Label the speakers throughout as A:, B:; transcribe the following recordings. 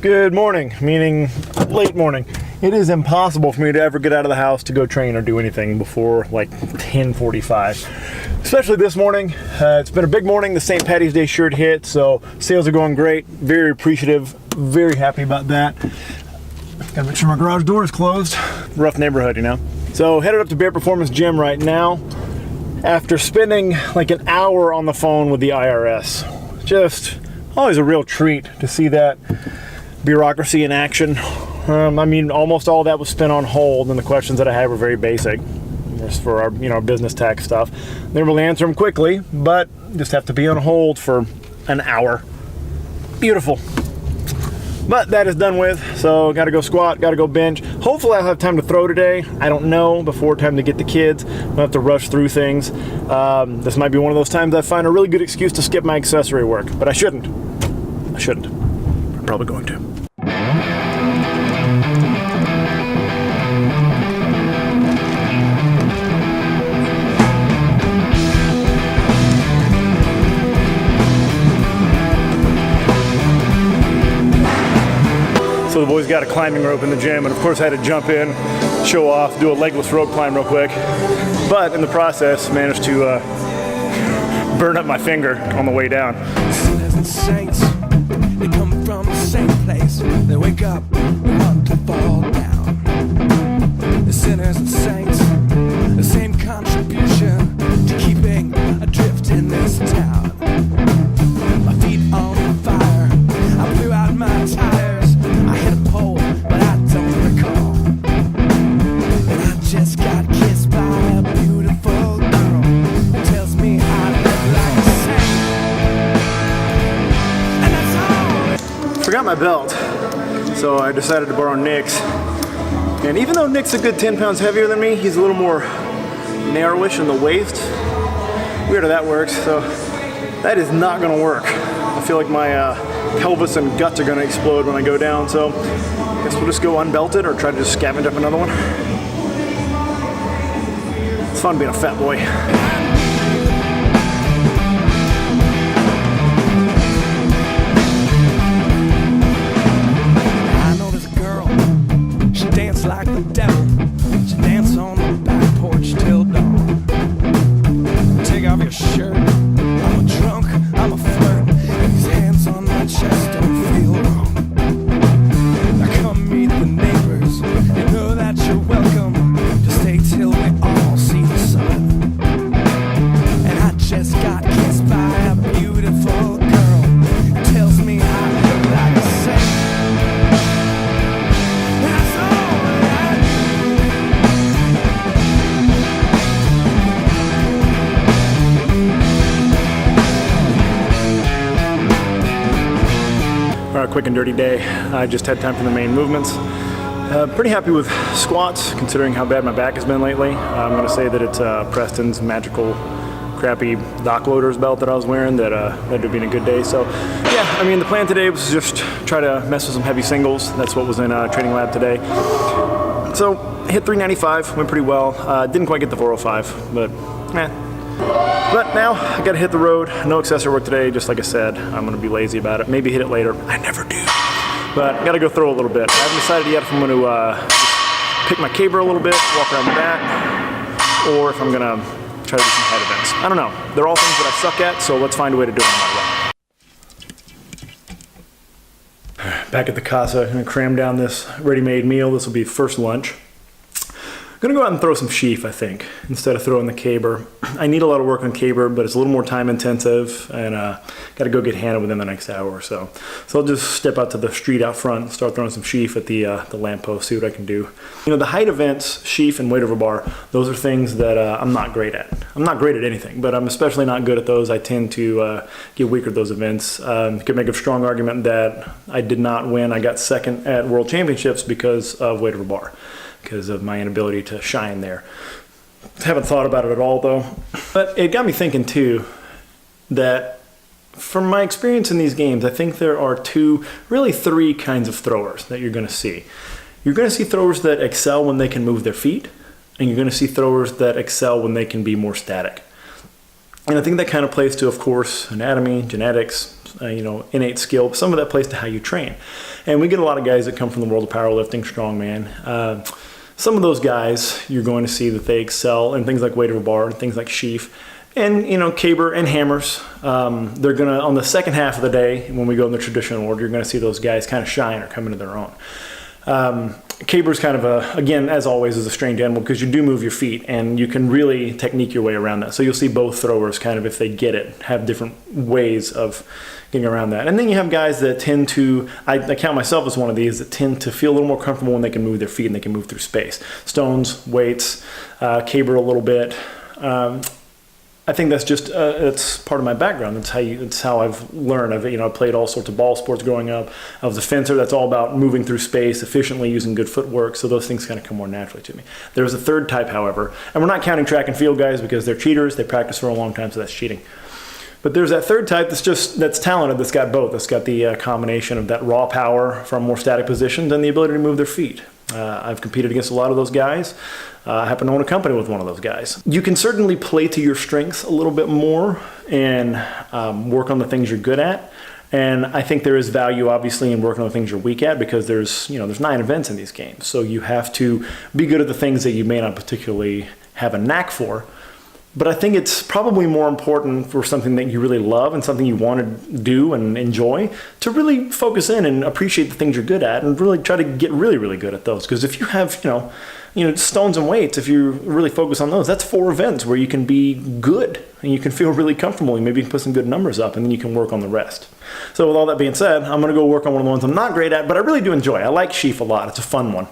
A: Good morning, meaning late morning. It is impossible for me to ever get out of the house to go train or do anything before like 10:45. Especially this morning. It's been a big morning. The St. Patty's Day shirt hit, so sales are going great. Very appreciative, very happy about that. Gotta make sure my garage door is closed. Rough neighborhood, you know. So headed up to Bear Performance Gym right now after spending like an hour on the phone with the IRS. Just always a real treat to see that bureaucracy in action. I mean, almost all that was spent on hold, and the questions that I had were very basic, just for our, business tax stuff. They really answer them quickly, but just have to be on hold for an hour. Beautiful. But that is done with, so got to go squat, got to go bench. Hopefully I'll have time to throw today. I don't know, before time to get the kids. I'll have to rush through things. This might be one of those times I find a really good excuse to skip my accessory work, but I shouldn't. I'm probably going to. So the boys got a climbing rope in the gym, and of course I had to jump in, show off, do a legless rope climb real quick. But in the process, managed to burn up my finger on the way down.
B: Sinners and saints, they come from the same place. They wake up, they want to fall down. The sinners and saints, the same contribution to keeping adrift in this town. My feet on fire, I blew out my tires. I hit a pole, but I don't recall. And I just got kissed by a beautiful girl who tells me I look like a saint. And that's all.
A: Forgot my belt, so I decided to borrow Nick's. And even though Nick's a good 10 pounds heavier than me, he's a little more narrowish in the waist. Weird how that works, so that is not gonna work. I feel like my pelvis and guts are gonna explode when I go down, so I guess we'll just go unbelted or try to just scavenge up another one. It's fun being a fat boy.
B: I know there's a girl, she dances like the devil. She dances on the back porch till dawn. Take off your shirt, I'm a drunk, I'm a flirt. These hands on my chest don't feel wrong. Now come meet the neighbors, you know that you're welcome. Just stay till we all see the sun. And I just got kissed by a beautiful girl who tells me I look like a saint. That's all I
A: Alright, quick and dirty day. I just had time for the main movements. Pretty happy with squats, considering how bad my back has been lately. I'm going to say that it's Preston's magical, crappy dock loaders belt that I was wearing that led to being a good day. So, yeah, I mean, the plan today was just try to mess with some heavy singles. That's what was in training lab today. So, hit 395, went pretty well. Didn't quite get the 405, but But now I gotta hit the road. No accessory work today, just like I said. I'm gonna be lazy about it. Maybe hit it later. I never do. But gotta go throw a little bit. I haven't decided yet if I'm gonna pick my caber a little bit, walk around the back, or if I'm gonna try to do some head events. I don't know. They're all things that I suck at, so let's find a way to do it no matter what. Back at the casa, I'm gonna cram down this ready-made meal. This will be first lunch. I'm gonna go out and throw some sheaf, I think, instead of throwing the caber. I need a lot of work on caber, but it's a little more time intensive, and gotta go get Hannah within the next hour or so. So I'll just step out to the street out front and start throwing some sheaf at the lamppost, see what I can do. The height events, sheaf and weight over bar, those are things that I'm not great at. I'm not great at anything, but I'm especially not good at those. I tend to get weaker at those events. Could make a strong argument that I did not win. I got second at World Championships because of weight over bar, because of my inability to shine there. Haven't thought about it at all though. But it got me thinking too, that from my experience in these games, I think there are really three kinds of throwers that you're gonna see. You're gonna see throwers that excel when they can move their feet, and you're gonna see throwers that excel when they can be more static. And I think that kind of plays to, of course, anatomy, genetics, of innate skill, but some of that plays to how you train. And we get a lot of guys that come from the world of powerlifting, strongman. Some of those guys, you're going to see that they excel in things like weight over bar, things like sheaf, and caber and hammers. They're gonna, on the second half of the day, when we go in the traditional order, you're gonna see those guys kind of shine or come into their own. Caber is kind of again, as always, is a strange animal because you do move your feet and you can really technique your way around that. So you'll see both throwers kind of, if they get it, have different ways of getting around that. And then you have guys that tend to, I count myself as one of these, that tend to feel a little more comfortable when they can move their feet and they can move through space. Stones, weights, caber a little bit. I think that's just it's part of my background. It's how I've learned. I played all sorts of ball sports growing up. I was a fencer. That's all about moving through space efficiently, using good footwork. So those things kind of come more naturally to me. There's a third type, however, and we're not counting track and field guys because they're cheaters. They practice for a long time, so that's cheating. But there's that third type that's talented. That's got both. That's got the combination of that raw power from more static positions and the ability to move their feet. I've competed against a lot of those guys. I happen to own a company with one of those guys. You can certainly play to your strengths a little bit more and work on the things you're good at. And I think there is value, obviously, in working on the things you're weak at because there's 9 events in these games. So you have to be good at the things that you may not particularly have a knack for. But I think it's probably more important for something that you really love and something you want to do and enjoy to really focus in and appreciate the things you're good at and really try to get really, really good at those. Because if you have, stones and weights, if you really focus on those, that's 4 events where you can be good and you can feel really comfortable. Maybe you can put some good numbers up and then you can work on the rest. So with all that being said, I'm going to go work on one of the ones I'm not great at, but I really do enjoy. I like sheaf a lot. It's a fun one.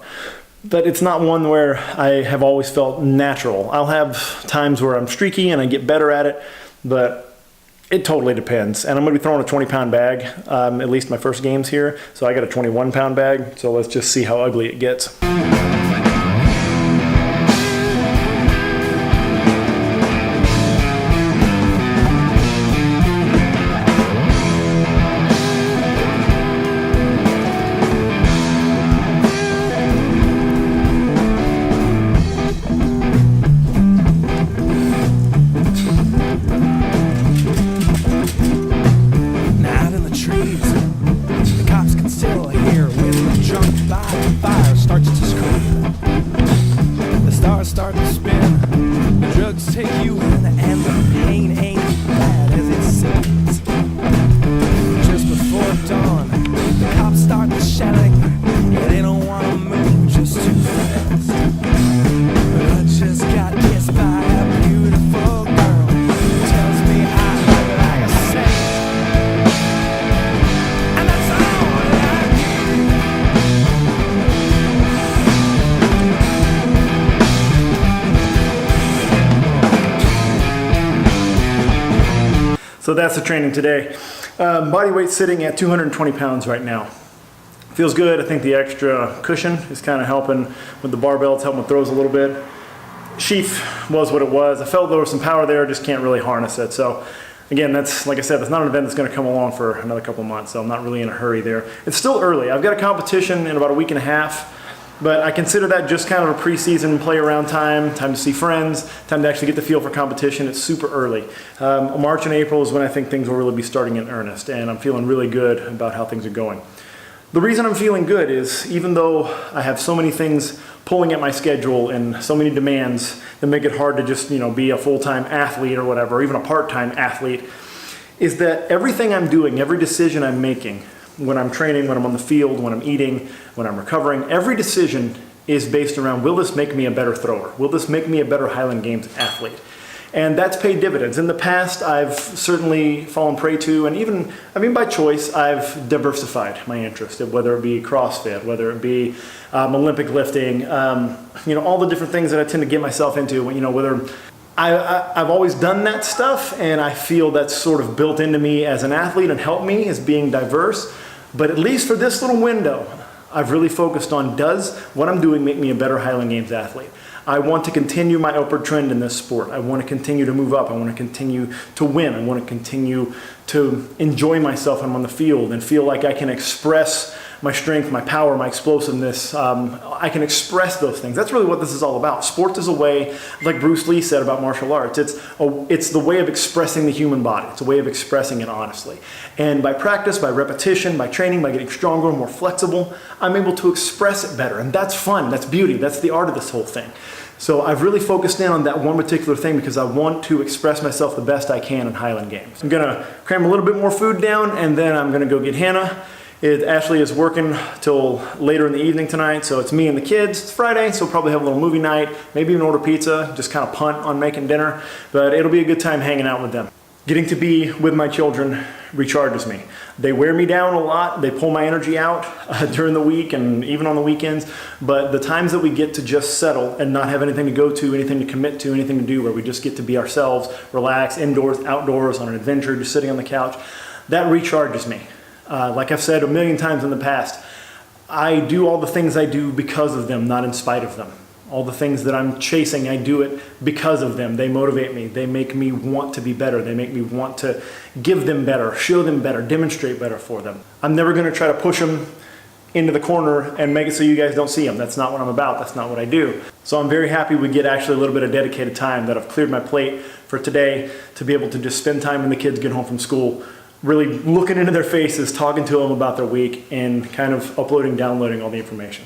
A: But it's not one where I have always felt natural. I'll have times where I'm streaky and I get better at it, but it totally depends. And I'm going to be throwing a 20-pound bag, at least my first games here. So I got a 21-pound bag, so let's just see how ugly it gets. So that's the training today. Body weight sitting at 220 pounds right now. Feels good. I think the extra cushion is kind of helping with the barbell. It's helping with throws a little bit. Sheaf was what it was. I felt there was some power there, just can't really harness it. So again, that's, like I said, that's not an event that's going to come along for another couple months, so I'm not really in a hurry there. It's still early. I've got a competition in about a week and a half. But I consider that just kind of a preseason play around time to see friends, time to actually get the feel for competition. It's super early. March and April is when I think things will really be starting in earnest, and I'm feeling really good about how things are going. The reason I'm feeling good is even though I have so many things pulling at my schedule and so many demands that make it hard to just be a full-time athlete or whatever, or even a part-time athlete, is that everything I'm doing, every decision I'm making, when I'm training, when I'm on the field, when I'm eating, when I'm recovering, every decision is based around, will this make me a better thrower? Will this make me a better Highland Games athlete? And that's paid dividends. In the past, I've certainly fallen prey to, and even, by choice, I've diversified my interest, whether it be CrossFit, whether it be Olympic lifting, all the different things that I tend to get myself into, whether I've always done that stuff, and I feel that's sort of built into me as an athlete and helped me as being diverse. But at least for this little window, I've really focused on, does what I'm doing make me a better Highland Games athlete? I want to continue my upward trend in this sport. I want to continue to move up. I want to continue to win. I want to continue to enjoy myself when I'm on the field and feel like I can express my strength, my power, my explosiveness. I can express those things. That's really what this is all about. Sports is a way, like Bruce Lee said about martial arts, it's the way of expressing the human body. It's a way of expressing it honestly. And by practice, by repetition, by training, by getting stronger and more flexible, I'm able to express it better. And that's fun, that's beauty, that's the art of this whole thing. So I've really focused in on that one particular thing because I want to express myself the best I can in Highland Games. I'm gonna cram a little bit more food down and then I'm gonna go get Hannah. Ashley is working till later in the evening tonight, so it's me and the kids. It's Friday, so we'll probably have a little movie night, maybe even order pizza, just kind of punt on making dinner, but it'll be a good time hanging out with them. Getting to be with my children recharges me. They wear me down a lot. They pull my energy out during the week and even on the weekends. But the times that we get to just settle and not have anything to go to, anything to commit to, anything to do, where we just get to be ourselves, relax, indoors, outdoors, on an adventure, just sitting on the couch, that recharges me. Like I've said a million times in the past, I do all the things I do because of them, not in spite of them. All the things that I'm chasing, I do it because of them. They motivate me. They make me want to be better. They make me want to give them better, show them better, demonstrate better for them. I'm never going to try to push them into the corner and make it so you guys don't see them. That's not what I'm about. That's not what I do. So I'm very happy we get actually a little bit of dedicated time, that I've cleared my plate for today to be able to just spend time when the kids get home from school, really looking into their faces, talking to them about their week, and kind of uploading, downloading all the information.